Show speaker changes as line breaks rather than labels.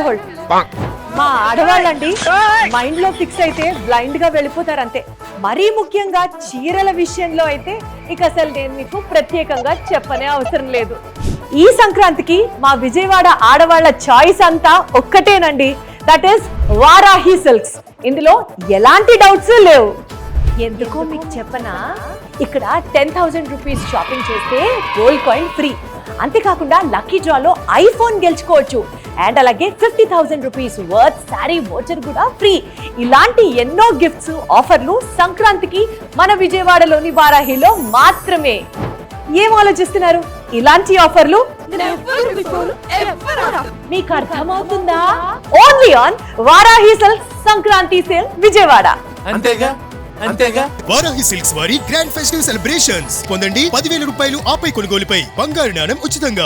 Hold. మా ఆడవాళ్ళండి mind లో fix అయితే బ్లైండ్ గా వెళ్ళిపోతారు అంతే. మరీ ముఖ్యంగా చీరల విషయంలో అయితే ఇక అసలు నేను మీకు ప్రత్యేకంగా చెప్పనే అవసరం లేదు. ఈ సంక్రాంతికి మా విజయవాడ ఆడవాళ్ళ చాయిస్ అంతా ఒక్కటేనండి, దట్ ఈస్ వారాహి సిల్క్స్. ఇందులో ఎలాంటి డౌట్స్ లేవు. ఎందుకో మీకు చెప్పనా, ఇక్కడ 10,000 రూపీస్ షాపింగ్ చేస్తే గోల్డ్ కాయిన్ ఫ్రీ. అంతేకాకుండా లక్కీ డ్రాలో ఐఫోన్ గెలుచుకోవచ్చు. అండ్ అలాగే 50,000 రూపీస్ వర్త్ శారీ వోచర్ కూడా ఫ్రీ. ఇలాంటి ఎన్నో గిఫ్ట్స్ ఆఫర్లు సంక్రాంతికి మన విజయవాడలోని వారాహిలో మాత్రమే. ఏం ఆలోచిస్తున్నారు? ఇలాంటి ఆఫర్లు మీకు అర్థమవుతుందా? Only on Varahi silks Sankranti sale Vijayawada.
అంతేగా అంతేగా.
వారాహి సిల్క్స్ వారి గ్రాండ్ ఫెస్టివ్ సెలబ్రేషన్స్ పొందండి 10,000 రూపాయలు ఆపై కొనుగోలుపై బంగారు నాణెం ఉచితంగా.